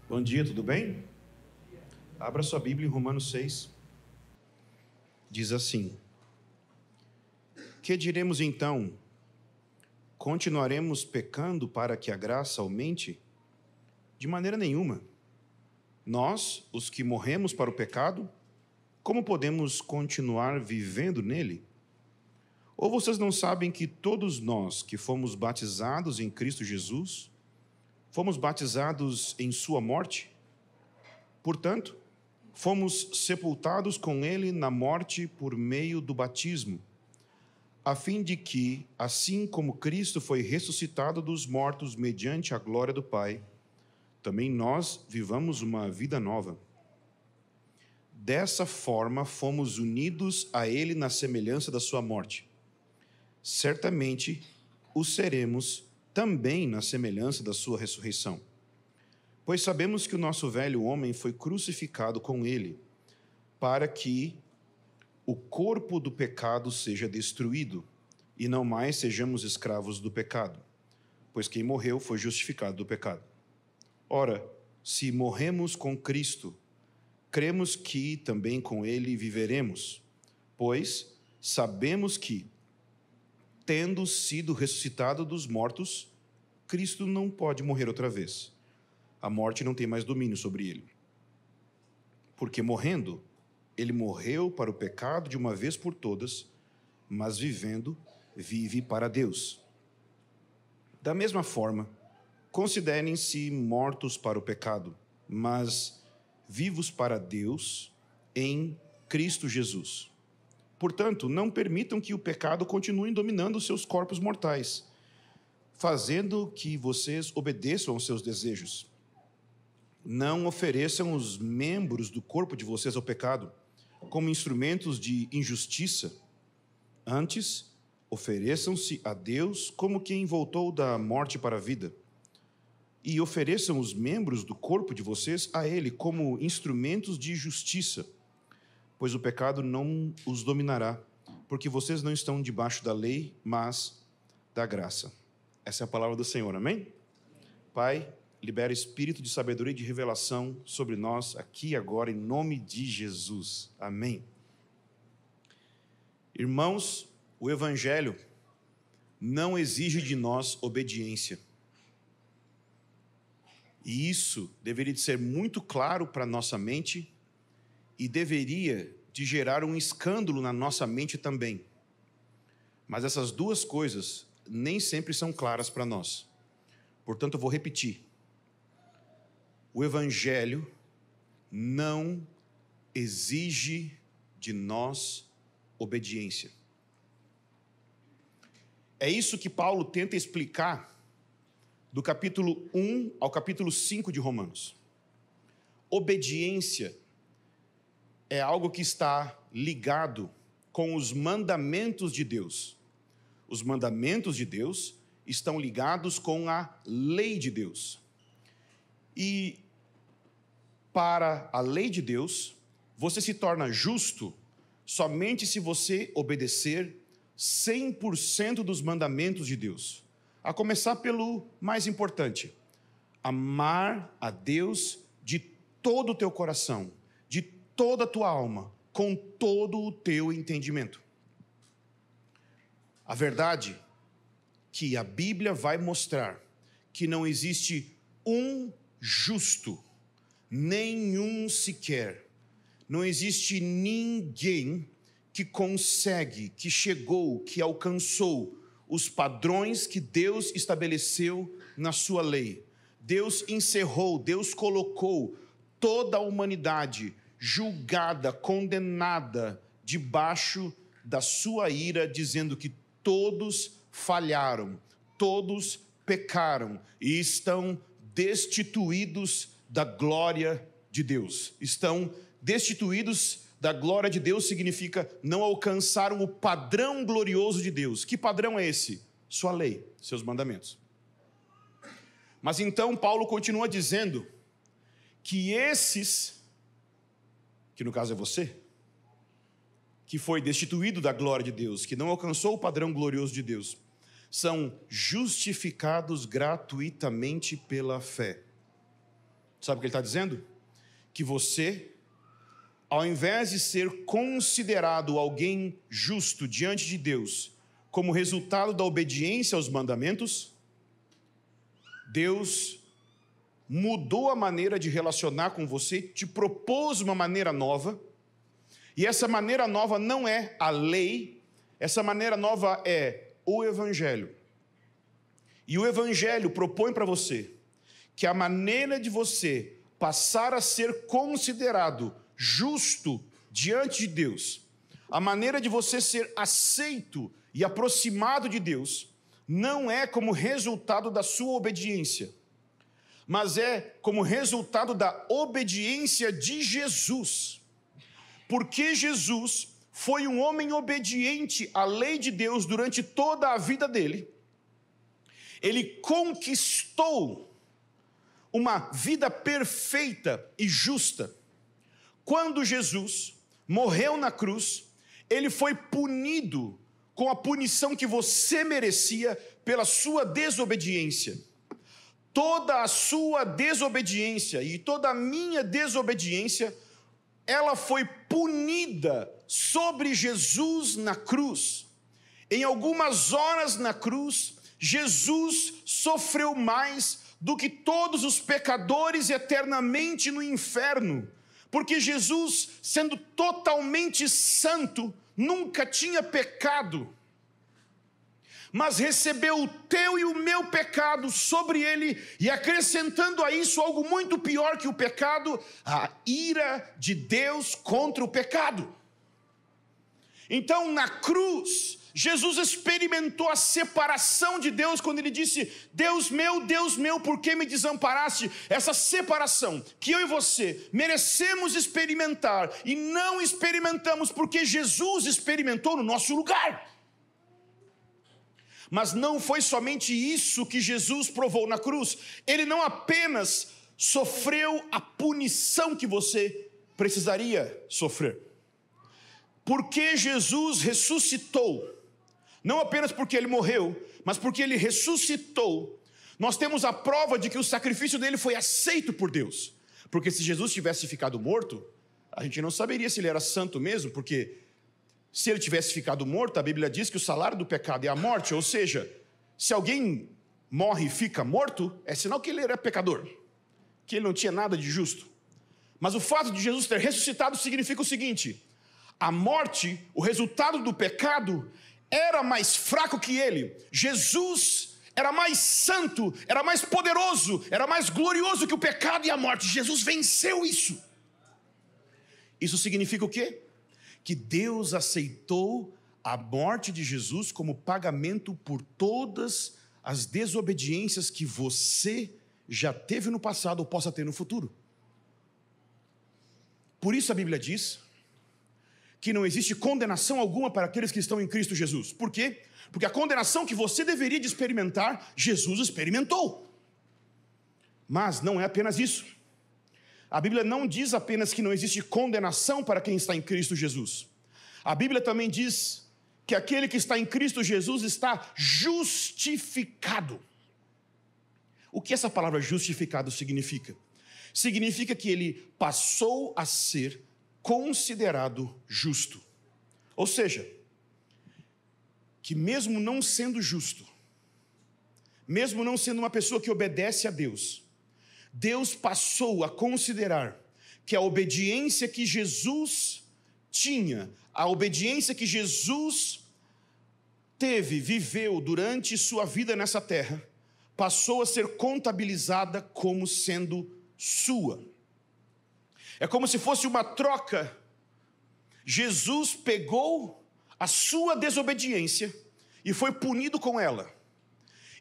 Bom dia, tudo bem? Abra sua Bíblia em Romanos 6. Diz assim: Que diremos então? Continuaremos pecando para que a graça aumente? De maneira nenhuma. Nós, os que morremos para o pecado, como podemos continuar vivendo nele? Ou vocês não sabem que todos nós que fomos batizados em Cristo Jesus, fomos batizados em sua morte? Portanto, fomos sepultados com ele na morte por meio do batismo, a fim de que, assim como Cristo foi ressuscitado dos mortos mediante a glória do Pai, também nós vivamos uma vida nova. Dessa forma, fomos unidos a ele na semelhança da sua morte. Certamente o seremos também na semelhança da sua ressurreição. Pois sabemos que o nosso velho homem foi crucificado com ele, para que o corpo do pecado seja destruído, e não mais sejamos escravos do pecado, pois quem morreu foi justificado do pecado. Ora, se morremos com Cristo, cremos que também com ele viveremos, pois sabemos que, tendo sido ressuscitado dos mortos, Cristo não pode morrer outra vez. A morte não tem mais domínio sobre ele. Porque morrendo, ele morreu para o pecado de uma vez por todas, mas vivendo, vive para Deus. Da mesma forma, considerem-se mortos para o pecado, mas vivos para Deus em Cristo Jesus. Portanto, não permitam que o pecado continue dominando os seus corpos mortais, fazendo que vocês obedeçam aos seus desejos. Não ofereçam os membros do corpo de vocês ao pecado como instrumentos de injustiça. Antes, ofereçam-se a Deus como quem voltou da morte para a vida. E ofereçam os membros do corpo de vocês a Ele como instrumentos de justiça, pois o pecado não os dominará, porque vocês não estão debaixo da lei, mas da graça. Essa é a palavra do Senhor, amém? Pai, libera espírito de sabedoria e de revelação sobre nós, aqui e agora, em nome de Jesus. Amém. Irmãos, o Evangelho não exige de nós obediência. E isso deveria de ser muito claro para a nossa mente e deveria de gerar um escândalo na nossa mente também. Mas essas duas coisas nem sempre são claras para nós. Portanto, eu vou repetir. O Evangelho não exige de nós obediência. É isso que Paulo tenta explicar do capítulo 1 ao capítulo 5 de Romanos. Obediência é algo que está ligado com os mandamentos de Deus. Os mandamentos de Deus estão ligados com a lei de Deus. E para a lei de Deus, você se torna justo somente se você obedecer 100% dos mandamentos de Deus. A começar pelo mais importante: amar a Deus de todo o teu coração, de toda a tua alma, com todo o teu entendimento. A verdade é que a Bíblia vai mostrar que não existe um justo, nenhum sequer. Não existe ninguém que consegue, que chegou, que alcançou os padrões que Deus estabeleceu na sua lei. Deus encerrou, Deus colocou toda a humanidade julgada, condenada, debaixo da sua ira, dizendo que todos falharam, todos pecaram e estão destituídos da glória de Deus. Estão destituídos da glória de Deus significa não alcançaram o padrão glorioso de Deus. Que padrão é esse? Sua lei, seus mandamentos. Mas então Paulo continua dizendo que esses, que no caso é você, que foi destituído da glória de Deus, que não alcançou o padrão glorioso de Deus, são justificados gratuitamente pela fé. Sabe o que ele está dizendo? Que você, ao invés de ser considerado alguém justo diante de Deus, como resultado da obediência aos mandamentos, Deus mudou a maneira de relacionar com você, te propôs uma maneira nova, e essa maneira nova não é a lei, essa maneira nova é o Evangelho. E o Evangelho propõe para você que a maneira de você passar a ser considerado justo diante de Deus, a maneira de você ser aceito e aproximado de Deus, não é como resultado da sua obediência, mas é como resultado da obediência de Jesus. Porque Jesus foi um homem obediente à lei de Deus durante toda a vida dele, ele conquistou uma vida perfeita e justa. Quando Jesus morreu na cruz, ele foi punido com a punição que você merecia pela sua desobediência. Toda a sua desobediência e toda a minha desobediência, ela foi punida sobre Jesus na cruz. Em algumas horas na cruz, Jesus sofreu mais do que todos os pecadores eternamente no inferno, porque Jesus, sendo totalmente santo, nunca tinha pecado, mas recebeu o teu e o meu pecado sobre ele, e acrescentando a isso algo muito pior que o pecado, a ira de Deus contra o pecado. Então, na cruz, Jesus experimentou a separação de Deus quando ele disse: Deus meu, por que me desamparaste? Essa separação que eu e você merecemos experimentar e não experimentamos porque Jesus experimentou no nosso lugar. Mas não foi somente isso que Jesus provou na cruz. Ele não apenas sofreu a punição que você precisaria sofrer. Porque Jesus ressuscitou, não apenas porque ele morreu, mas porque ele ressuscitou, nós temos a prova de que o sacrifício dele foi aceito por Deus. Porque se Jesus tivesse ficado morto, a gente não saberia se ele era santo mesmo, porque se ele tivesse ficado morto, a Bíblia diz que o salário do pecado é a morte, ou seja, se alguém morre e fica morto, é sinal que ele era pecador, que ele não tinha nada de justo. Mas o fato de Jesus ter ressuscitado significa o seguinte: a morte, o resultado do pecado, era mais fraco que ele. Jesus era mais santo, era mais poderoso, era mais glorioso que o pecado e a morte. Jesus venceu isso. Isso significa o quê? Que Deus aceitou a morte de Jesus como pagamento por todas as desobediências que você já teve no passado ou possa ter no futuro. Por isso a Bíblia diz que não existe condenação alguma para aqueles que estão em Cristo Jesus. Por quê? Porque a condenação que você deveria de experimentar, Jesus experimentou. Mas não é apenas isso. A Bíblia não diz apenas que não existe condenação para quem está em Cristo Jesus. A Bíblia também diz que aquele que está em Cristo Jesus está justificado. O que essa palavra justificado significa? Significa que ele passou a ser considerado justo. Ou seja, que mesmo não sendo justo, mesmo não sendo uma pessoa que obedece a Deus, Deus passou a considerar que a obediência que Jesus tinha, a obediência que Jesus teve, viveu durante sua vida nessa terra, passou a ser contabilizada como sendo sua. É como se fosse uma troca. Jesus pegou a sua desobediência e foi punido com ela.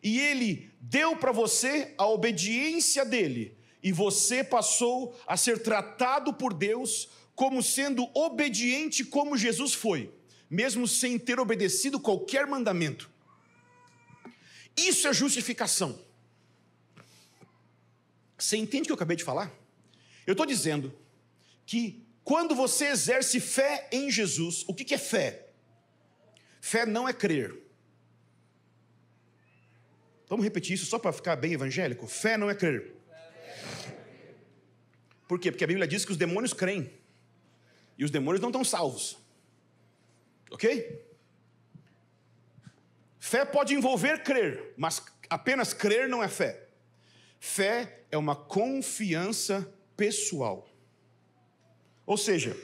E ele deu para você a obediência dele. E você passou a ser tratado por Deus como sendo obediente como Jesus foi, mesmo sem ter obedecido qualquer mandamento. Isso é justificação. Você entende o que eu acabei de falar? Eu estou dizendo que quando você exerce fé em Jesus, o que é fé? Fé não é crer. Vamos repetir isso só para ficar bem evangélico? Fé não é crer. Por quê? Porque a Bíblia diz que os demônios creem. E os demônios não estão salvos. Ok? Fé pode envolver crer, mas apenas crer não é fé. Fé é uma confiança pessoal. Ou seja,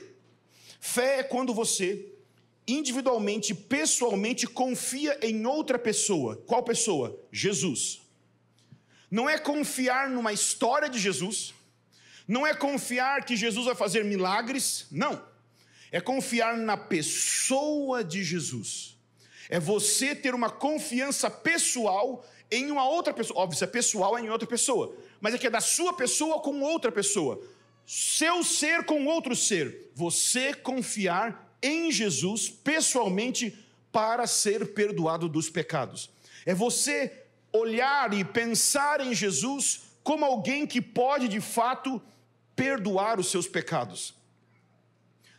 fé é quando você individualmente, pessoalmente confia em outra pessoa. Qual pessoa? Jesus. Não é confiar numa história de Jesus, não é confiar que Jesus vai fazer milagres, não. É confiar na pessoa de Jesus. É você ter uma confiança pessoal em uma outra pessoa. Óbvio, se é pessoal é em outra pessoa, mas é que é da sua pessoa com outra pessoa. Seu ser com outro ser. Você confiar em Jesus pessoalmente para ser perdoado dos pecados. É você olhar e pensar em Jesus como alguém que pode de fato perdoar os seus pecados.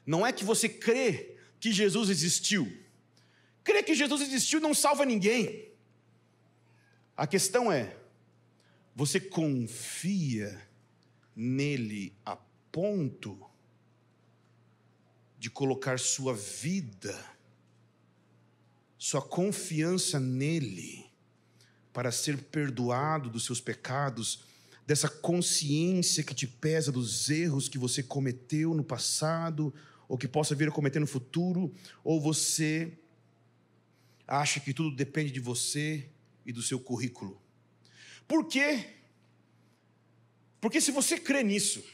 Não é que você crê que Jesus existiu. Crer que Jesus existiu não salva ninguém. A questão é, você confia nele a ponto de colocar sua vida, sua confiança nele, para ser perdoado dos seus pecados, dessa consciência que te pesa dos erros que você cometeu no passado, ou que possa vir a cometer no futuro, ou você acha que tudo depende de você e do seu currículo. Por quê? Porque se você crê nisso,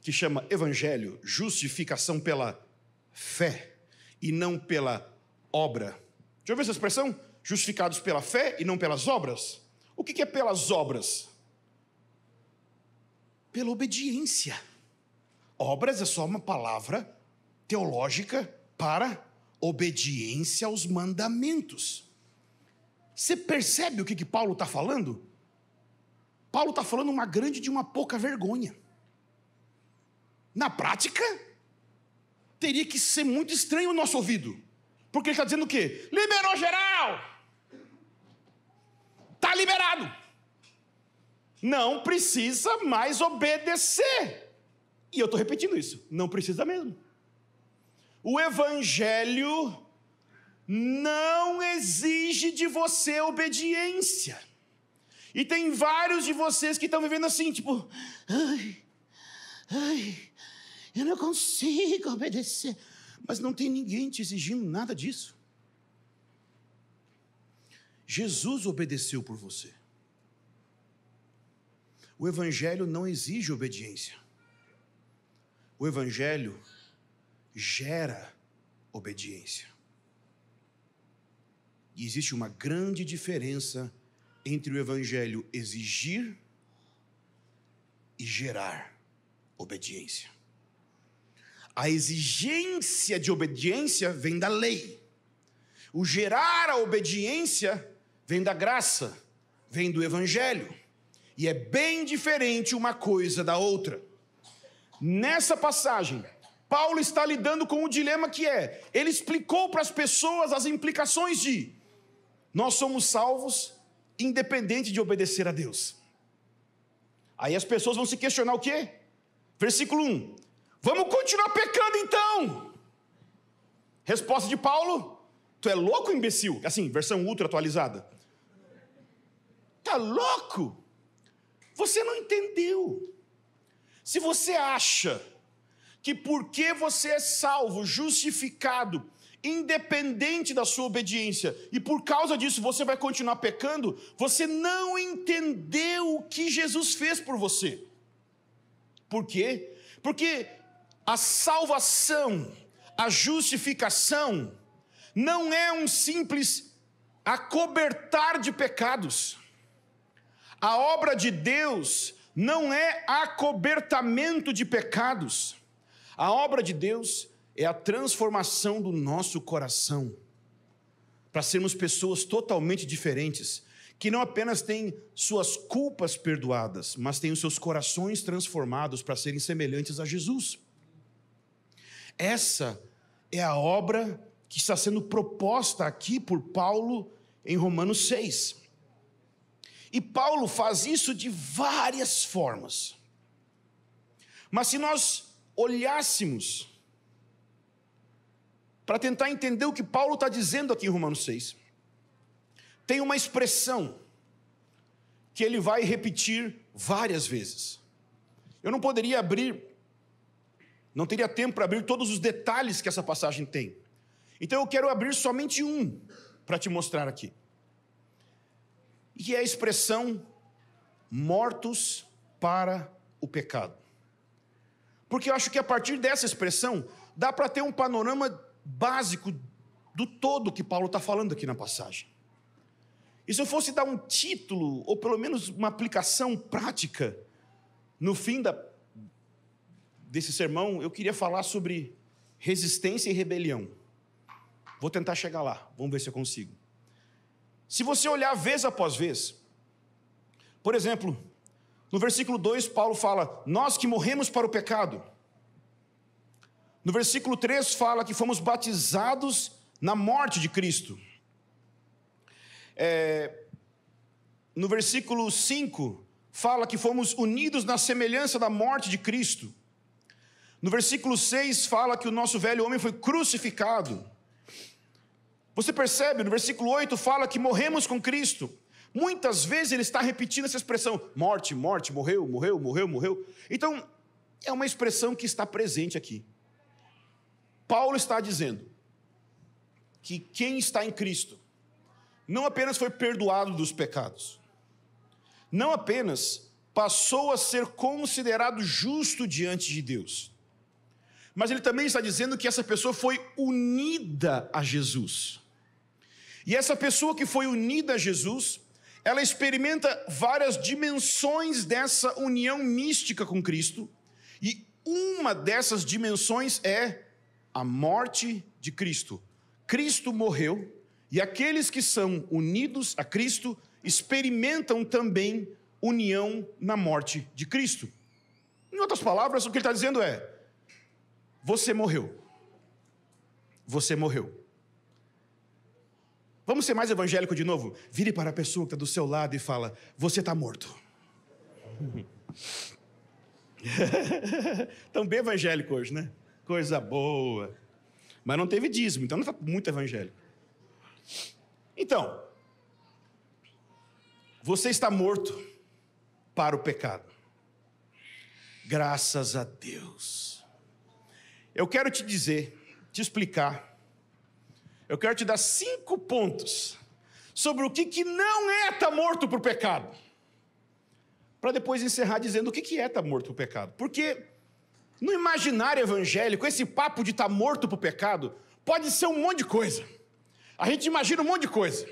que chama evangelho, justificação pela fé e não pela obra. Já ouviu essa expressão? Justificados pela fé e não pelas obras. O que é pelas obras? Pela obediência. Obras é só uma palavra teológica para obediência aos mandamentos. Você percebe o que Paulo está falando? Paulo está falando uma grande de uma pouca vergonha. Na prática, teria que ser muito estranho o nosso ouvido. Porque ele está dizendo o quê? Liberou geral! Está liberado! Não precisa mais obedecer. E eu estou repetindo isso, não precisa mesmo. O evangelho não exige de você obediência. E tem vários de vocês que estão vivendo assim, tipo, eu não consigo obedecer. Mas não tem ninguém te exigindo nada disso. Jesus obedeceu por você. O evangelho não exige obediência. O evangelho gera obediência. E existe uma grande diferença entre o evangelho exigir e gerar obediência. A exigência de obediência vem da lei. O gerar a obediência vem da graça, vem do evangelho. E é bem diferente uma coisa da outra. Nessa passagem, Paulo está lidando com o dilema que é, ele explicou para as pessoas as implicações de nós somos salvos independente de obedecer a Deus. Aí as pessoas vão se questionar o quê? Versículo 1. Vamos continuar pecando então? Resposta de Paulo: tu é louco, imbecil? Assim, versão ultra atualizada. Tá louco? Você não entendeu. Se você acha que porque você é salvo, justificado, independente da sua obediência, e por causa disso você vai continuar pecando, você não entendeu o que Jesus fez por você. Por quê? Porque a salvação, a justificação, não é um simples acobertar de pecados. A obra de Deus não é acobertamento de pecados. A obra de Deus é a transformação do nosso coração, para sermos pessoas totalmente diferentes, que não apenas têm suas culpas perdoadas, mas têm os seus corações transformados para serem semelhantes a Jesus. Essa é a obra que está sendo proposta aqui por Paulo em Romanos 6. E Paulo faz isso de várias formas. Mas se nós olhássemos para tentar entender o que Paulo está dizendo aqui em Romanos 6, tem uma expressão que ele vai repetir várias vezes. Eu não poderia abrir, não teria tempo para abrir todos os detalhes que essa passagem tem. Então eu quero abrir somente um para te mostrar aqui. E é a expressão mortos para o pecado. Porque eu acho que a partir dessa expressão dá para ter um panorama básico do todo que Paulo está falando aqui na passagem. E se eu fosse dar um título, ou pelo menos uma aplicação prática, no fim desse sermão, eu queria falar sobre resistência e rebelião. Vou tentar chegar lá, vamos ver se eu consigo. Se você olhar vez após vez, por exemplo, no versículo 2, Paulo fala, nós que morremos para o pecado. No versículo 3, fala que fomos batizados na morte de Cristo. No versículo 5, fala que fomos unidos na semelhança da morte de Cristo. No versículo 6, fala que o nosso velho homem foi crucificado. Você percebe, no versículo 8, fala que morremos com Cristo. Muitas vezes ele está repetindo essa expressão, morte, morte, morreu, morreu, morreu, morreu. Então, é uma expressão que está presente aqui. Paulo está dizendo que quem está em Cristo não apenas foi perdoado dos pecados, não apenas passou a ser considerado justo diante de Deus, mas ele também está dizendo que essa pessoa foi unida a Jesus. E essa pessoa que foi unida a Jesus, ela experimenta várias dimensões dessa união mística com Cristo, e uma dessas dimensões é a morte de Cristo. Cristo morreu, e aqueles que são unidos a Cristo experimentam também união na morte de Cristo. Em outras palavras, o que ele está dizendo é, você morreu. Você morreu. Vamos ser mais evangélico de novo? Vire para a pessoa que está do seu lado e fala, você está morto. Estão bem evangélico hoje, né? Coisa boa. Mas não teve dízimo, então não está muito evangélico. Então, você está morto para o pecado. Graças a Deus. Eu quero te dizer, te explicar, eu quero te dar 5 pontos sobre o que não é estar morto para o pecado. Para depois encerrar dizendo o que é estar morto para o pecado. Porque no imaginário evangélico, esse papo de estar morto para o pecado pode ser um monte de coisa. A gente imagina um monte de coisa.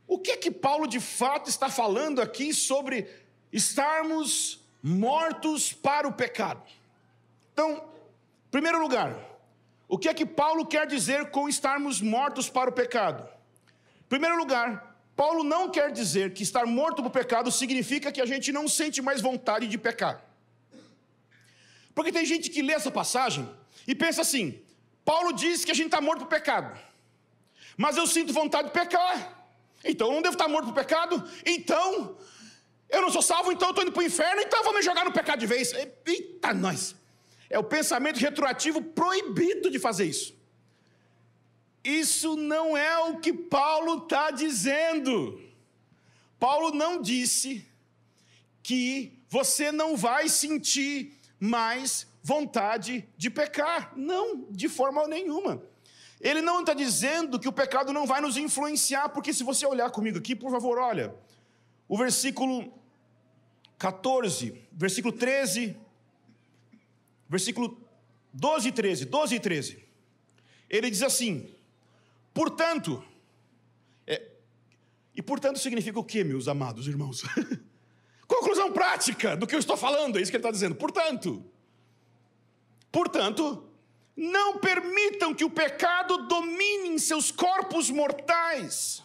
O que é que Paulo de fato está falando aqui sobre estarmos mortos para o pecado? Então, em primeiro lugar, o que é que Paulo quer dizer com estarmos mortos para o pecado? Em primeiro lugar, Paulo não quer dizer que estar morto para o pecado significa que a gente não sente mais vontade de pecar. Porque tem gente que lê essa passagem e pensa assim, Paulo diz que a gente está morto para o pecado, mas eu sinto vontade de pecar, então eu não devo estar morto para o pecado, então eu não sou salvo, então eu estou indo para o inferno, então eu vou me jogar no pecado de vez. Eita, nós! É o pensamento retroativo proibido de fazer isso. Isso não é o que Paulo está dizendo. Paulo não disse que você não vai sentir mais vontade de pecar. Não, de forma nenhuma. Ele não está dizendo que o pecado não vai nos influenciar, porque se você olhar comigo aqui, por favor, olha, o versículo 14, versículo 13... Versículo 12 e 13. Ele diz assim, portanto, e portanto significa o quê, meus amados irmãos? Conclusão prática do que eu estou falando, é isso que ele está dizendo. Portanto, não permitam que o pecado domine em seus corpos mortais,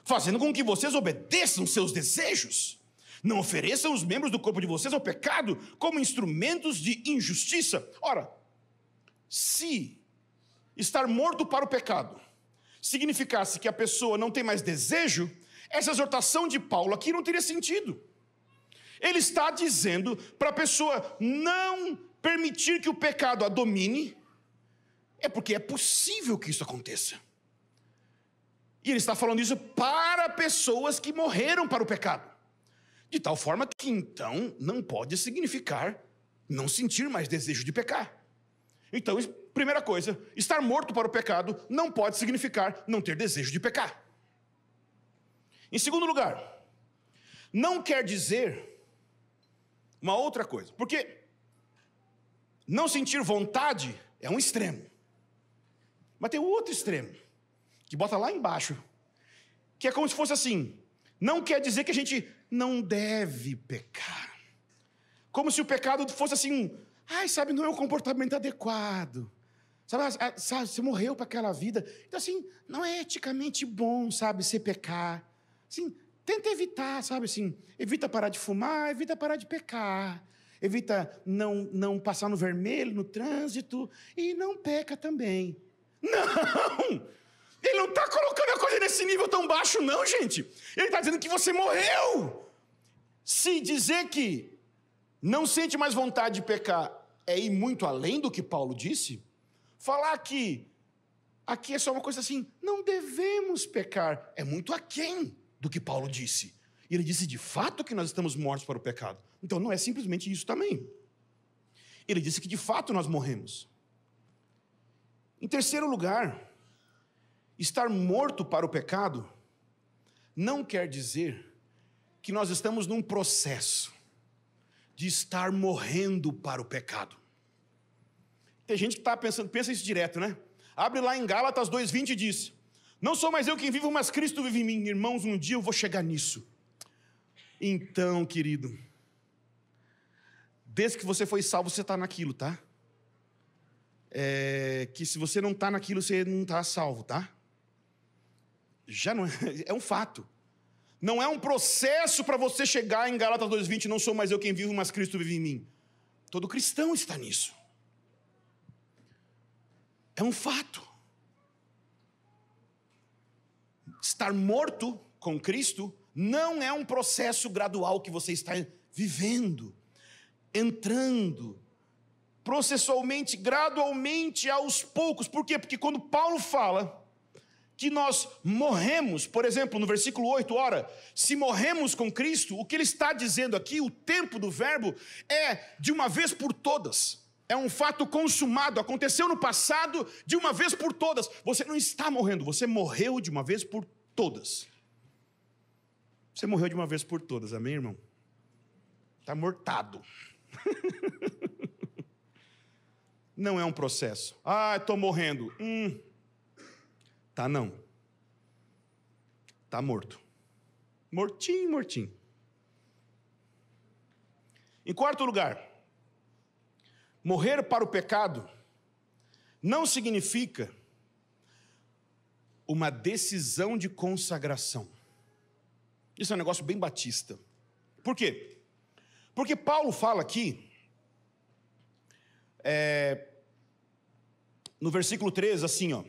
fazendo com que vocês obedeçam seus desejos. Não ofereçam os membros do corpo de vocês ao pecado como instrumentos de injustiça. Ora, se estar morto para o pecado significasse que a pessoa não tem mais desejo, essa exortação de Paulo aqui não teria sentido. Ele está dizendo para a pessoa não permitir que o pecado a domine, é porque é possível que isso aconteça. E ele está falando isso para pessoas que morreram para o pecado. De tal forma que então não pode significar não sentir mais desejo de pecar. Então, primeira coisa, estar morto para o pecado não pode significar não ter desejo de pecar. Em segundo lugar, não quer dizer uma outra coisa, porque não sentir vontade é um extremo. Mas tem o outro extremo, que bota lá embaixo, que é como se fosse assim, não quer dizer que a gente não deve pecar. Como se o pecado fosse assim, sabe, não é um comportamento adequado. Sabe, você morreu para aquela vida. Então, assim, não é eticamente bom, sabe, você pecar. Assim, tenta evitar, sabe, assim, evita parar de fumar, evita parar de pecar. Evita não passar no vermelho, no trânsito, e não peca também. Não! Ele não está colocando a coisa nesse nível tão baixo, não, gente. Ele está dizendo que você morreu. Se dizer que não sente mais vontade de pecar é ir muito além do que Paulo disse, falar que aqui é só uma coisa assim, não devemos pecar, é muito aquém do que Paulo disse. E ele disse de fato que nós estamos mortos para o pecado. Então não é simplesmente isso também. Ele disse que de fato nós morremos. Em terceiro lugar, estar morto para o pecado não quer dizer que nós estamos num processo de estar morrendo para o pecado. Tem gente que está pensando, pensa isso direto, né? Abre lá em Gálatas 2:20 e diz, não sou mais eu quem vivo, mas Cristo vive em mim. Irmãos, um dia eu vou chegar nisso. Então, querido, desde que você foi salvo, você está naquilo, tá? Que se você não está naquilo, você não está salvo, tá? Já não é um fato. Não é um processo para você chegar em Gálatas 2:20, não sou mais eu quem vivo, mas Cristo vive em mim. Todo cristão está nisso. É um fato. Estar morto com Cristo não é um processo gradual que você está vivendo, entrando, processualmente, gradualmente, aos poucos. Por quê? Porque quando Paulo fala que nós morremos, por exemplo, no versículo 8, ora, se morremos com Cristo, o que ele está dizendo aqui, o tempo do verbo, é de uma vez por todas. É um fato consumado, aconteceu no passado, de uma vez por todas. Você não está morrendo, você morreu de uma vez por todas. Você morreu de uma vez por todas, amém, irmão? Está mortado. Não é um processo. Estou morrendo. Tá não. Tá morto. Mortinho, mortinho. Em quarto lugar, morrer para o pecado não significa uma decisão de consagração. Isso é um negócio bem batista. Por quê? Porque Paulo fala aqui, no versículo 13, assim, ó.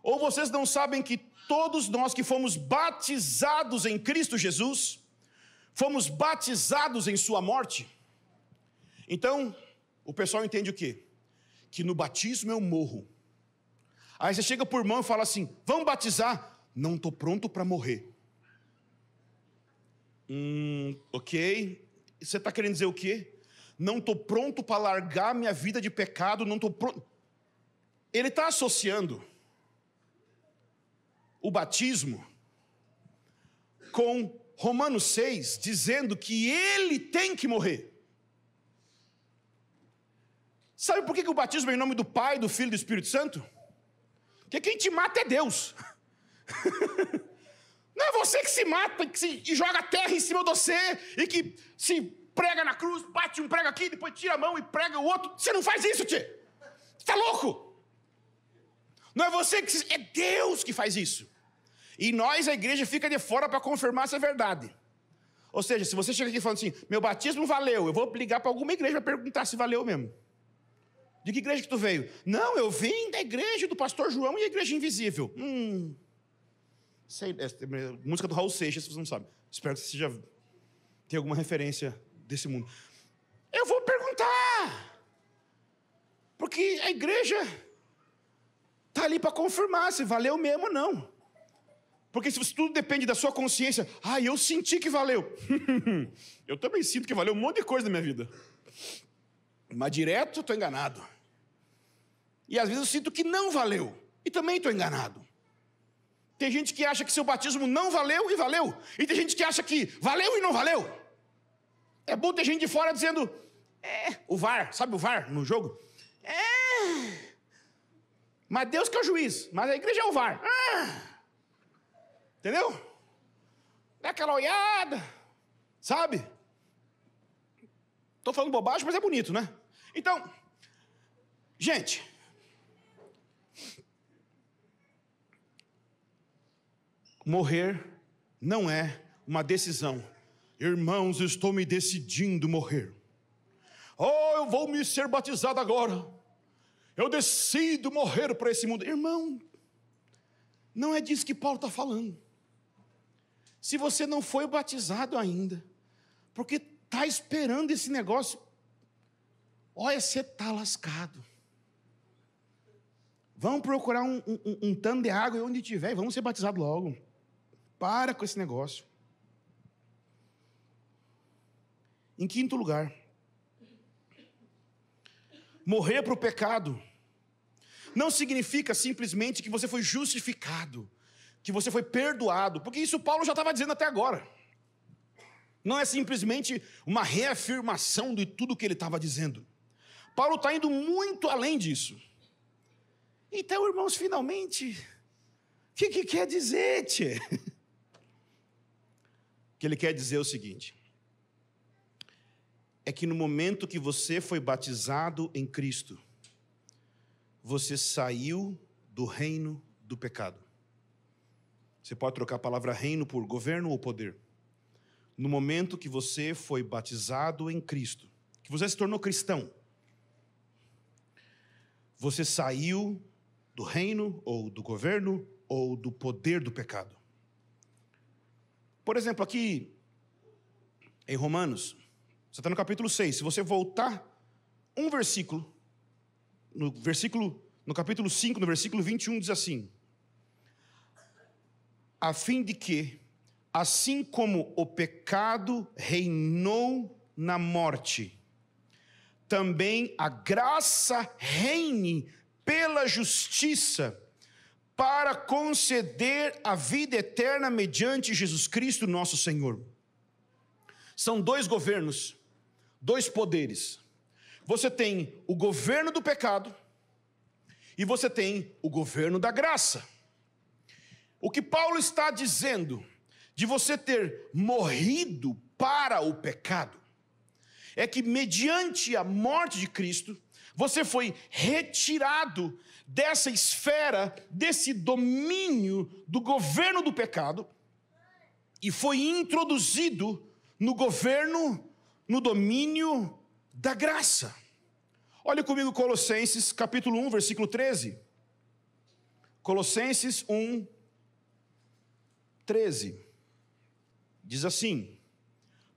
Ou vocês não sabem que todos nós que fomos batizados em Cristo Jesus, fomos batizados em sua morte? Então, o pessoal entende o quê? Que no batismo eu morro. Aí você chega por irmão e fala assim, vamos batizar? Não estou pronto para morrer. Ok. Você está querendo dizer o quê? Não estou pronto para largar minha vida de pecado, não estou pronto. Ele está associando o batismo com Romanos 6, dizendo que ele tem que morrer. Sabe por que o batismo é em nome do Pai, do Filho e do Espírito Santo? Porque quem te mata é Deus. Não é você que se mata e joga terra em cima de você e que se prega na cruz, bate um prego aqui, depois tira a mão e prega o outro. Você não faz isso, tchê. Você está louco? Não é você que... É Deus que faz isso. E nós, a igreja, fica de fora para confirmar essa verdade. Ou seja, se você chega aqui falando assim, meu batismo valeu, eu vou ligar para alguma igreja para perguntar se valeu mesmo. De que igreja que tu veio? Não, eu vim da igreja do pastor João e a igreja invisível. Sei, música do Raul Seixas, se você não sabe. Espero que você já tenha alguma referência desse mundo. Eu vou perguntar. Porque a igreja está ali para confirmar se valeu mesmo ou não. Porque se tudo depende da sua consciência, eu senti que valeu. Eu também sinto que valeu um monte de coisa na minha vida. Mas direto estou enganado. E às vezes eu sinto que não valeu. E também estou enganado. Tem gente que acha que seu batismo não valeu e valeu. E tem gente que acha que valeu e não valeu. É bom ter gente de fora dizendo, o VAR, sabe o VAR no jogo? Mas Deus que é o juiz, mas a igreja é o VAR. Entendeu? Dá aquela olhada, sabe? Estou falando bobagem, mas é bonito, né? Então, gente, morrer não é uma decisão. Irmãos, estou me decidindo morrer. Eu vou me ser batizado agora. Eu decido morrer para esse mundo. Irmão, não é disso que Paulo está falando. Se você não foi batizado ainda, porque está esperando esse negócio, olha, você está lascado. Vamos procurar um tanto de água onde tiver e vamos ser batizados logo. Para com esse negócio. Em quinto lugar, morrer para o pecado não significa simplesmente que você foi justificado, que você foi perdoado, porque isso Paulo já estava dizendo até agora. Não é simplesmente uma reafirmação de tudo que ele estava dizendo. Paulo está indo muito além disso. Então, irmãos, finalmente, o que quer dizer, tchê? O que ele quer dizer é o seguinte: é que no momento que você foi batizado em Cristo, você saiu do reino do pecado. Você pode trocar a palavra reino por governo ou poder. No momento que você foi batizado em Cristo, que você se tornou cristão, você saiu do reino ou do governo ou do poder do pecado. Por exemplo, aqui em Romanos, você está no capítulo 6, se você voltar um versículo, no capítulo 5, no versículo 21, diz assim: a fim de que, assim como o pecado reinou na morte, também a graça reine pela justiça, para conceder a vida eterna mediante Jesus Cristo, nosso Senhor. São dois governos, dois poderes. Você tem o governo do pecado e você tem o governo da graça. O que Paulo está dizendo de você ter morrido para o pecado é que, mediante a morte de Cristo, você foi retirado dessa esfera, desse domínio do governo do pecado e foi introduzido no governo, no domínio da graça. Olha comigo Colossenses capítulo 1, versículo 13. Colossenses 1, 13. Diz assim: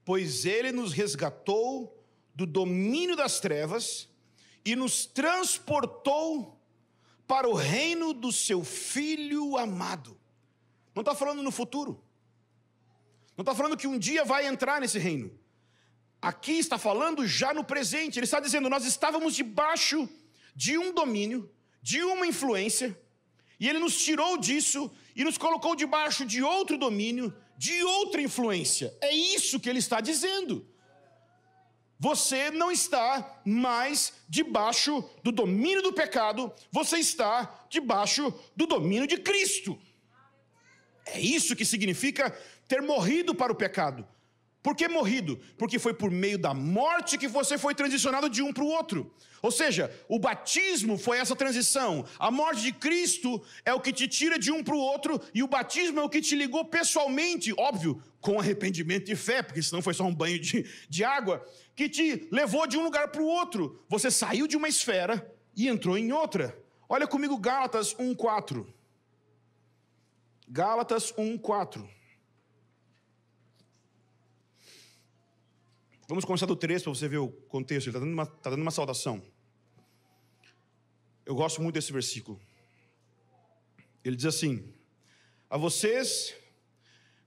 pois ele nos resgatou do domínio das trevas e nos transportou para o reino do seu Filho amado. Não está falando no futuro. Não está falando que um dia vai entrar nesse reino. Aqui está falando já no presente. Ele está dizendo, nós estávamos debaixo de um domínio, de uma influência, e ele nos tirou disso e nos colocou debaixo de outro domínio, de outra influência. É isso que ele está dizendo. Você não está mais debaixo do domínio do pecado, você está debaixo do domínio de Cristo. É isso que significa ter morrido para o pecado. Por que morrido? Porque foi por meio da morte que você foi transicionado de um para o outro. Ou seja, o batismo foi essa transição. A morte de Cristo é o que te tira de um para o outro, e o batismo é o que te ligou pessoalmente, óbvio, com arrependimento e fé, porque senão foi só um banho de água, que te levou de um lugar para o outro. Você saiu de uma esfera e entrou em outra. Olha comigo Gálatas 1:4. Gálatas 1:4. Vamos começar do 3 para você ver o contexto. Ele está dando uma saudação. Eu gosto muito desse versículo. Ele diz assim: a vocês,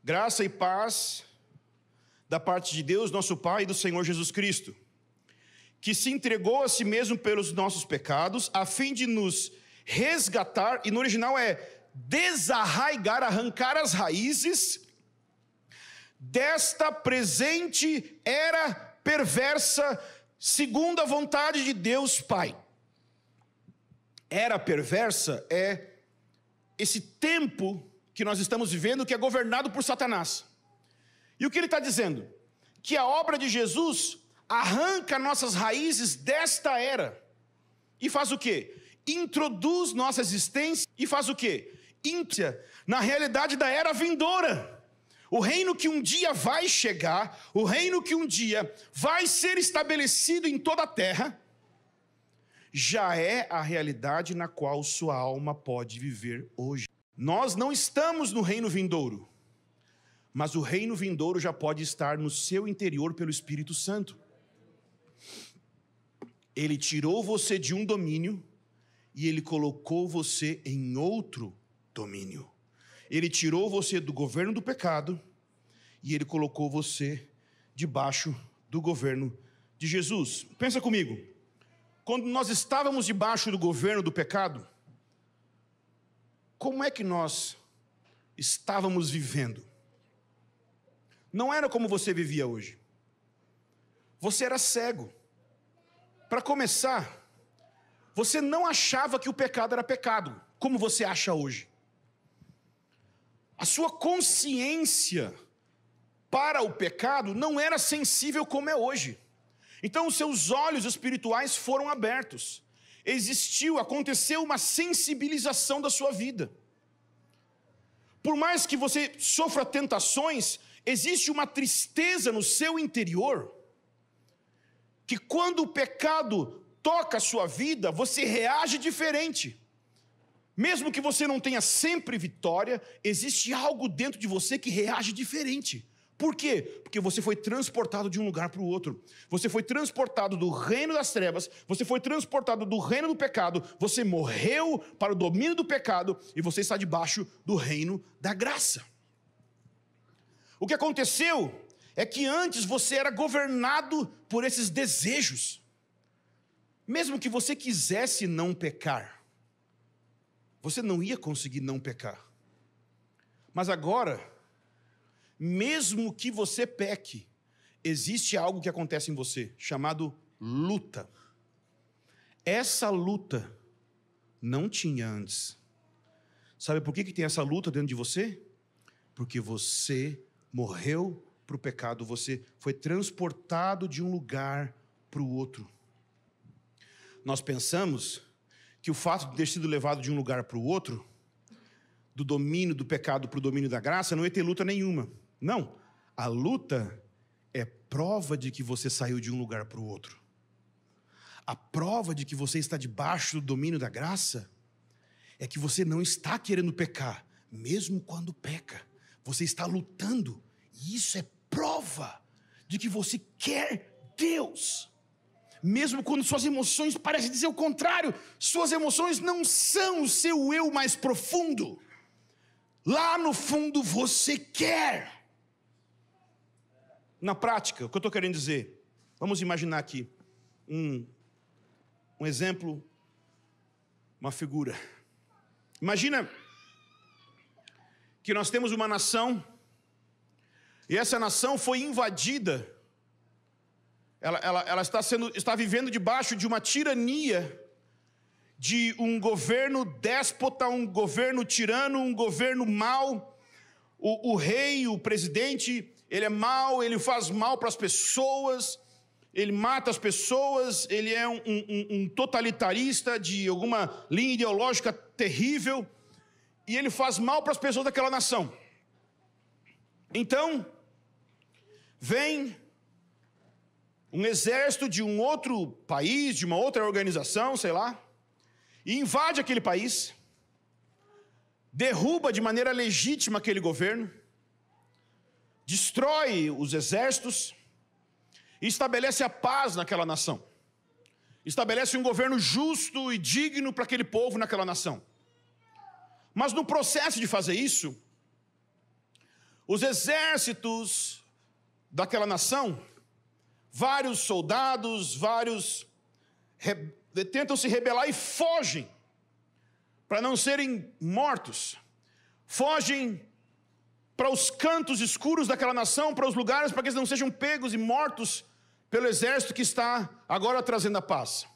graça e paz da parte de Deus, nosso Pai, e do Senhor Jesus Cristo, que se entregou a si mesmo pelos nossos pecados, a fim de nos resgatar, e no original é desarraigar, arrancar as raízes desta presente era perversa, segundo a vontade de Deus Pai. Era perversa é esse tempo que nós estamos vivendo, que é governado por Satanás. E o que ele está dizendo? Que a obra de Jesus arranca nossas raízes desta era. E faz o quê? Introduz nossa existência e faz o quê? Na realidade da era vindoura. O reino que um dia vai chegar, o reino que um dia vai ser estabelecido em toda a terra, já é a realidade na qual sua alma pode viver hoje. Nós não estamos no reino vindouro, mas o reino vindouro já pode estar no seu interior pelo Espírito Santo. Ele tirou você de um domínio e ele colocou você em outro domínio. Ele tirou você do governo do pecado e ele colocou você debaixo do governo de Jesus. Pensa comigo. Quando nós estávamos debaixo do governo do pecado, como é que nós estávamos vivendo? Não era como você vivia hoje. Você era cego. Para começar, você não achava que o pecado era pecado, como você acha hoje. A sua consciência para o pecado não era sensível como é hoje. Então os seus olhos espirituais foram abertos. Aconteceu uma sensibilização da sua vida. Por mais que você sofra tentações, existe uma tristeza no seu interior, que quando o pecado toca a sua vida, você reage diferente. Mesmo que você não tenha sempre vitória, existe algo dentro de você que reage diferente. Por quê? Porque você foi transportado de um lugar para o outro. Você foi transportado do reino das trevas, você foi transportado do reino do pecado, você morreu para o domínio do pecado e você está debaixo do reino da graça. O que aconteceu é que antes você era governado por esses desejos. Mesmo que você quisesse não pecar, você não ia conseguir não pecar. Mas agora, mesmo que você peque, existe algo que acontece em você, chamado luta. Essa luta não tinha antes. Sabe por que tem essa luta dentro de você? Porque você morreu para o pecado, você foi transportado de um lugar para o outro. Nós pensamos que o fato de ter sido levado de um lugar para o outro, do domínio do pecado para o domínio da graça, não ia ter luta nenhuma. Não, a luta é prova de que você saiu de um lugar para o outro. A prova de que você está debaixo do domínio da graça é que você não está querendo pecar, mesmo quando peca. Você está lutando, e isso é prova de que você quer Deus. Mesmo quando suas emoções parecem dizer o contrário, suas emoções não são o seu eu mais profundo. Lá no fundo você quer. Na prática, o que eu estou querendo dizer? Vamos imaginar aqui um exemplo, uma figura. Imagina que nós temos uma nação e essa nação foi invadida. Ela está vivendo debaixo de uma tirania, de um governo déspota, um governo tirano, um governo mau. O rei, o presidente, ele é mau, ele faz mal para as pessoas, ele mata as pessoas, ele é um totalitarista de alguma linha ideológica terrível, e ele faz mal para as pessoas daquela nação. Então, vem um exército de um outro país, de uma outra organização, sei lá, e invade aquele país, derruba de maneira legítima aquele governo, destrói os exércitos, e estabelece a paz naquela nação. Estabelece um governo justo e digno para aquele povo naquela nação. Mas no processo de fazer isso, os exércitos daquela nação, vários soldados, tentam se rebelar e fogem para não serem mortos. Fogem para os cantos escuros daquela nação, para os lugares para que eles não sejam pegos e mortos pelo exército que está agora trazendo a paz.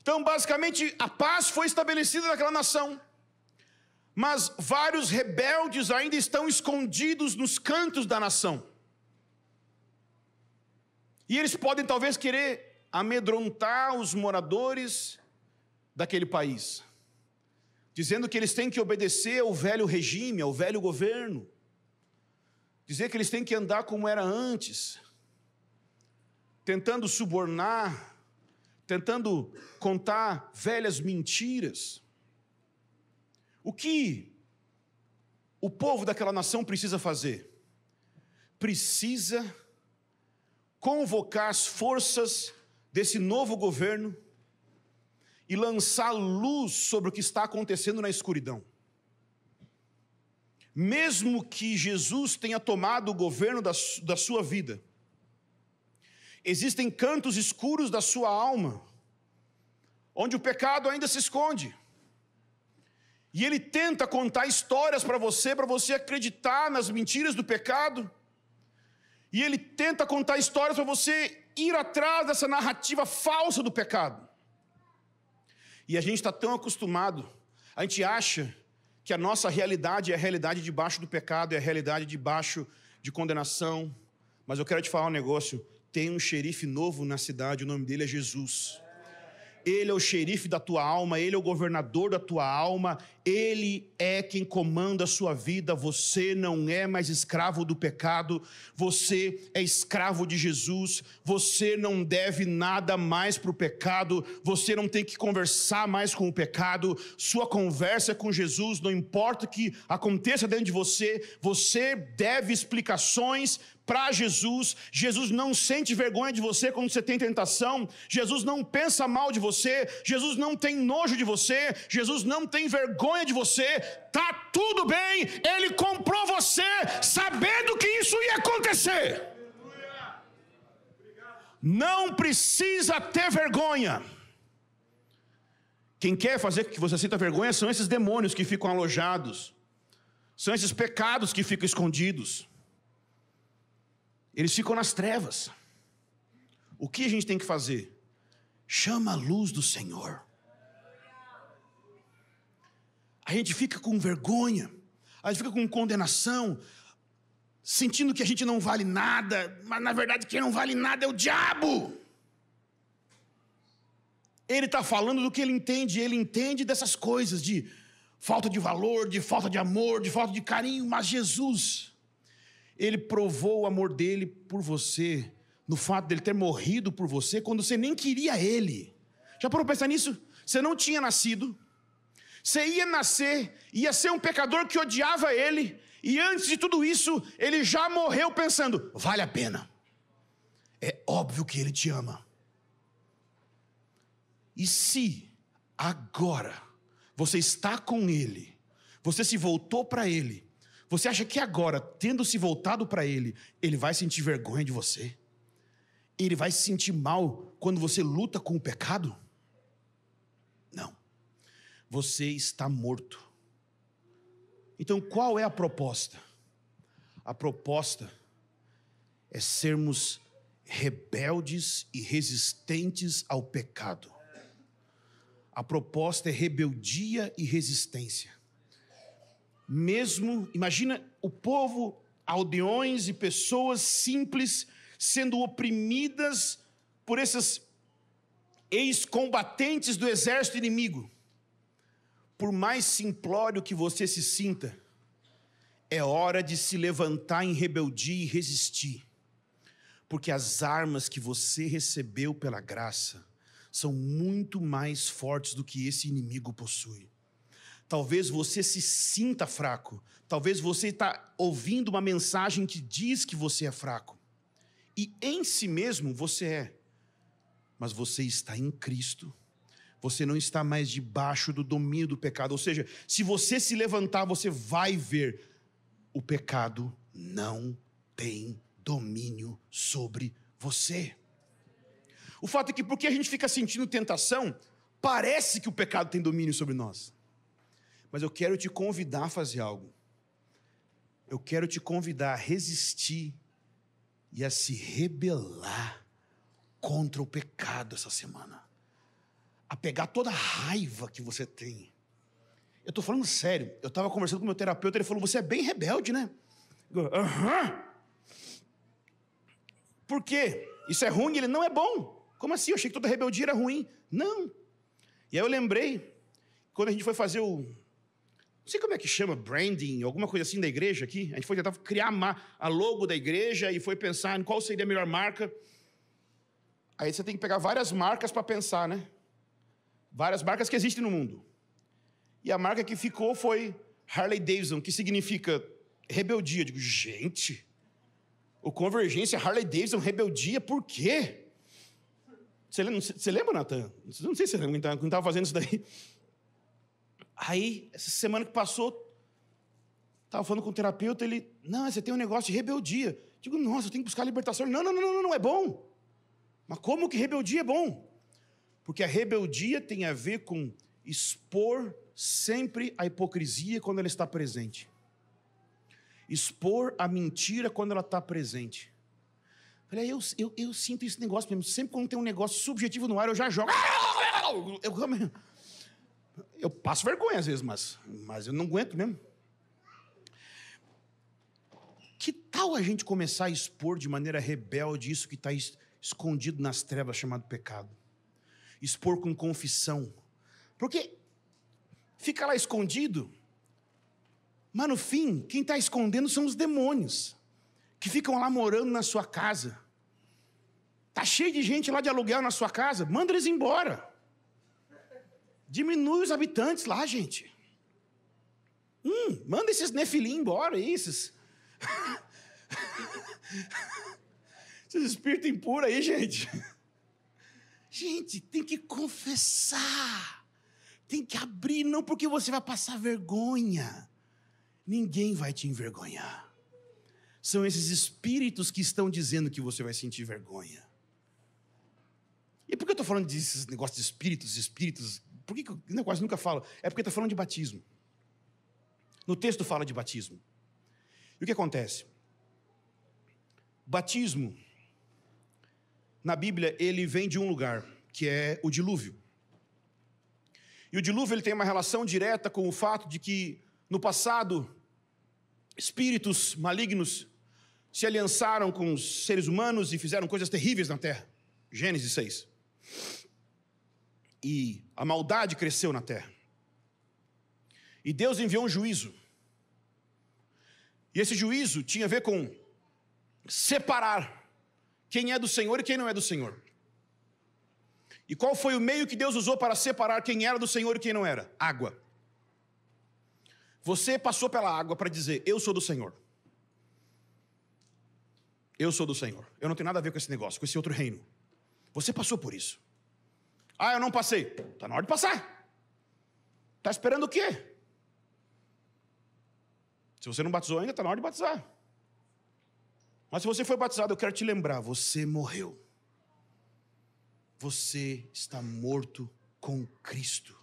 Então, basicamente, a paz foi estabelecida naquela nação, mas vários rebeldes ainda estão escondidos nos cantos da nação. E eles podem talvez querer amedrontar os moradores daquele país, dizendo que eles têm que obedecer ao velho regime, ao velho governo, dizer que eles têm que andar como era antes, tentando subornar, tentando contar velhas mentiras. O que o povo daquela nação precisa fazer? Precisa convocar as forças desse novo governo e lançar luz sobre o que está acontecendo na escuridão. Mesmo que Jesus tenha tomado o governo da sua vida, existem cantos escuros da sua alma, onde o pecado ainda se esconde. E ele tenta contar histórias para você acreditar nas mentiras do pecado. E ele tenta contar histórias para você ir atrás dessa narrativa falsa do pecado. E a gente está tão acostumado, a gente acha que a nossa realidade é a realidade debaixo do pecado, é a realidade debaixo de condenação. Mas eu quero te falar um negócio, tem um xerife novo na cidade, o nome dele é Jesus. Ele é o xerife da tua alma, ele é o governador da tua alma, ele é quem comanda a sua vida. Você não é mais escravo do pecado, você é escravo de Jesus. Você não deve nada mais para o pecado, você não tem que conversar mais com o pecado. Sua conversa é com Jesus, não importa o que aconteça dentro de você, você deve explicações para Jesus. Jesus não sente vergonha de você quando você tem tentação. Jesus não pensa mal de você. Jesus não tem nojo de você. Jesus não tem vergonha de você. Tá tudo bem. Ele comprou você sabendo que isso ia acontecer. Não precisa ter vergonha. Quem quer fazer com que você sinta vergonha são esses demônios que ficam alojados. São esses pecados que ficam escondidos. Eles ficam nas trevas. O que a gente tem que fazer? Chama a luz do Senhor. A gente fica com vergonha, a gente fica com condenação, sentindo que a gente não vale nada, mas na verdade quem não vale nada é o diabo. Ele está falando do que ele entende dessas coisas, de falta de valor, de falta de amor, de falta de carinho, mas Jesus, ele provou o amor dele por você, no fato dele ter morrido por você, quando você nem queria ele. Já parou para pensar nisso? Você não tinha nascido, você ia nascer, ia ser um pecador que odiava ele, e antes de tudo isso, ele já morreu pensando, vale a pena. É óbvio que ele te ama. E se agora você está com ele, você se voltou para ele, você acha que agora, tendo se voltado para ele, ele vai sentir vergonha de você? Ele vai se sentir mal quando você luta com o pecado? Não. Você está morto. Então qual é a proposta? A proposta é sermos rebeldes e resistentes ao pecado. A proposta é rebeldia e resistência. Mesmo, imagina o povo, aldeões e pessoas simples sendo oprimidas por esses ex-combatentes do exército inimigo. Por mais simplório que você se sinta, é hora de se levantar em rebeldia e resistir. Porque as armas que você recebeu pela graça são muito mais fortes do que esse inimigo possui. Talvez você se sinta fraco. Talvez você está ouvindo uma mensagem que diz que você é fraco. E em si mesmo você é. Mas você está em Cristo. Você não está mais debaixo do domínio do pecado. Ou seja, se você se levantar, você vai ver. O pecado não tem domínio sobre você. O fato é que porque a gente fica sentindo tentação, parece que o pecado tem domínio sobre nós. Mas eu quero te convidar a fazer algo. Eu quero te convidar a resistir e a se rebelar contra o pecado essa semana. A pegar toda a raiva que você tem. Eu estou falando sério. Eu estava conversando com o meu terapeuta, ele falou, você é bem rebelde, né? Aham. Por quê? Isso é ruim? Ele, não é bom. Como assim? Eu achei que toda rebeldia era ruim. Não. E aí eu lembrei, quando a gente foi fazer o... Não sei como é que chama, branding, alguma coisa assim da igreja aqui. A gente foi tentar criar a logo da igreja e foi pensar em qual seria a melhor marca. Aí você tem que pegar várias marcas para pensar, né? Várias marcas que existem no mundo. E a marca que ficou foi Harley Davidson, que significa rebeldia. Eu digo, gente, o Convergência, Harley Davidson, rebeldia, por quê? Você lembra, Natan? Não sei se você lembra quem estava fazendo isso daí. Aí, essa semana que passou, estava falando com o terapeuta, ele, não, você tem um negócio de rebeldia. Eu digo, nossa, eu tenho que buscar a libertação. Ele, não, é bom. Mas como que rebeldia é bom? Porque a rebeldia tem a ver com expor sempre a hipocrisia quando ela está presente. Expor a mentira quando ela está presente. Falei, eu sinto esse negócio mesmo. Sempre quando tem um negócio subjetivo no ar, eu já jogo. Eu passo vergonha às vezes, mas eu não aguento mesmo. Que tal a gente começar a expor de maneira rebelde isso que está escondido nas trevas chamado pecado? Expor com confissão. Porque fica lá escondido, mas no fim, quem está escondendo são os demônios, que ficam lá morando na sua casa. Está cheio de gente lá de aluguel na sua casa, manda eles embora. Diminui os habitantes lá, gente. Manda esses nefilim embora, esses espíritos impuros aí, gente. Gente, tem que confessar. Tem que abrir, não porque você vai passar vergonha. Ninguém vai te envergonhar. São esses espíritos que estão dizendo que você vai sentir vergonha. E por que eu estou falando desses negócios de espíritos? Por que o negócio nunca fala? É porque está falando de batismo. No texto fala de batismo. E o que acontece? Batismo, na Bíblia, ele vem de um lugar, que é o dilúvio. E o dilúvio ele tem uma relação direta com o fato de que, no passado, espíritos malignos se aliançaram com os seres humanos e fizeram coisas terríveis na terra. Gênesis 6. E a maldade cresceu na terra. E Deus enviou um juízo. E esse juízo tinha a ver com separar quem é do Senhor e quem não é do Senhor. E qual foi o meio que Deus usou para separar quem era do Senhor e quem não era? Água. Você passou pela água para dizer, eu sou do Senhor. Eu sou do Senhor. Eu não tenho nada a ver com esse negócio, com esse outro reino. Você passou por isso. Ah, eu não passei. Está na hora de passar. Está esperando o quê? Se você não batizou ainda, está na hora de batizar. Mas se você foi batizado, eu quero te lembrar, você morreu. Você está morto com Cristo.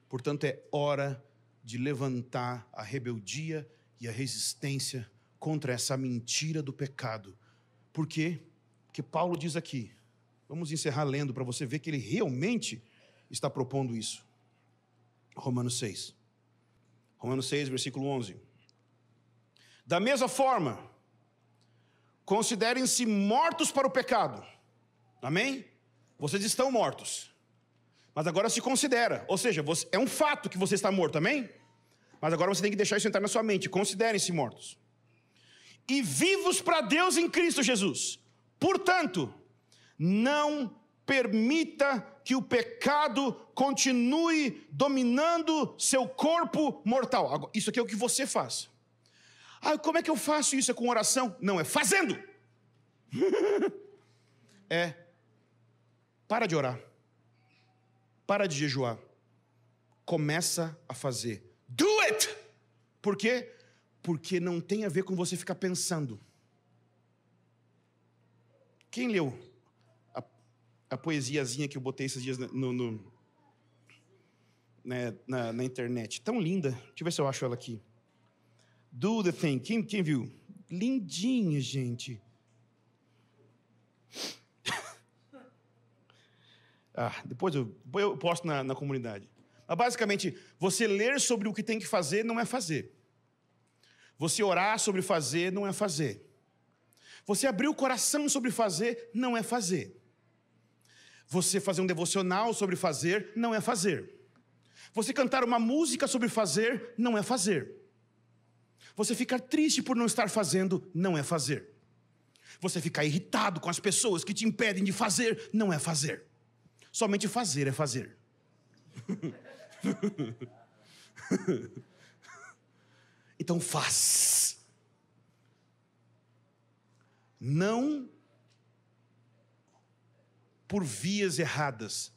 Portanto, é hora de levantar a rebeldia e a resistência contra essa mentira do pecado. Por quê? Porque Paulo diz aqui, vamos encerrar lendo para você ver que ele realmente está propondo isso. Romanos 6. Romanos 6, versículo 11. Da mesma forma, considerem-se mortos para o pecado. Amém? Vocês estão mortos. Mas agora se considera. Ou seja, é um fato que você está morto, amém? Mas agora você tem que deixar isso entrar na sua mente. Considerem-se mortos. E vivos para Deus em Cristo Jesus. Portanto, não permita que o pecado continue dominando seu corpo mortal. Agora, isso aqui é o que você faz. Ah, como é que eu faço isso? É com oração? Não, é fazendo. Para de orar. Para de jejuar. Começa a fazer. Do it! Por quê? Porque não tem a ver com você ficar pensando. Quem leu a poesiazinha que eu botei esses dias na internet? Tão linda. Deixa eu ver se eu acho ela aqui. Do the thing. Quem viu? Lindinha, gente. Depois eu posto na comunidade. Mas basicamente, você ler sobre o que tem que fazer não é fazer. Você orar sobre fazer não é fazer. Você abrir o coração sobre fazer não é fazer. Você fazer um devocional sobre fazer não é fazer. Você cantar uma música sobre fazer não é fazer. Você ficar triste por não estar fazendo não é fazer. Você ficar irritado com as pessoas que te impedem de fazer não é fazer. Somente fazer é fazer. Então faz. Não por vias erradas,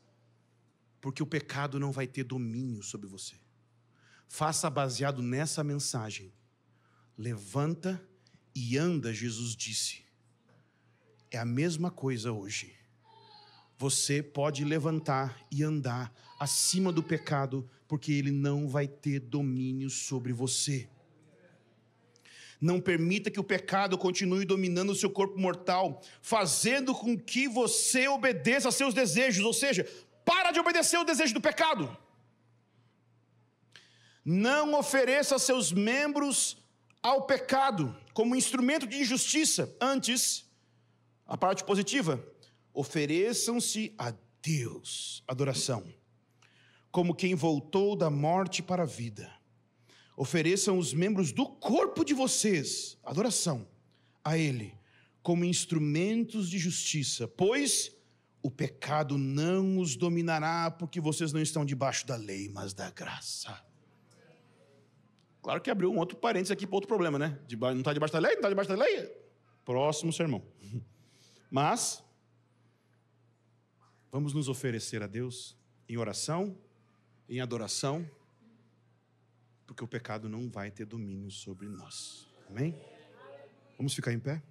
porque o pecado não vai ter domínio sobre você. Faça baseado nessa mensagem. Levanta e anda, Jesus disse. É a mesma coisa hoje. Você pode levantar e andar acima do pecado, porque ele não vai ter domínio sobre você. Não permita que o pecado continue dominando o seu corpo mortal, fazendo com que você obedeça a seus desejos, ou seja, para de obedecer o desejo do pecado. Não ofereça seus membros ao pecado como instrumento de injustiça. Antes, a parte positiva, ofereçam-se a Deus, adoração, como quem voltou da morte para a vida. Ofereçam os membros do corpo de vocês, adoração, a Ele, como instrumentos de justiça, pois o pecado não os dominará, porque vocês não estão debaixo da lei, mas da graça. Claro que abriu um outro parênteses aqui para outro problema, né? Não está debaixo da lei? Não está debaixo da lei? Próximo sermão. Mas vamos nos oferecer a Deus em oração, em adoração, porque o pecado não vai ter domínio sobre nós. Amém? Vamos ficar em pé?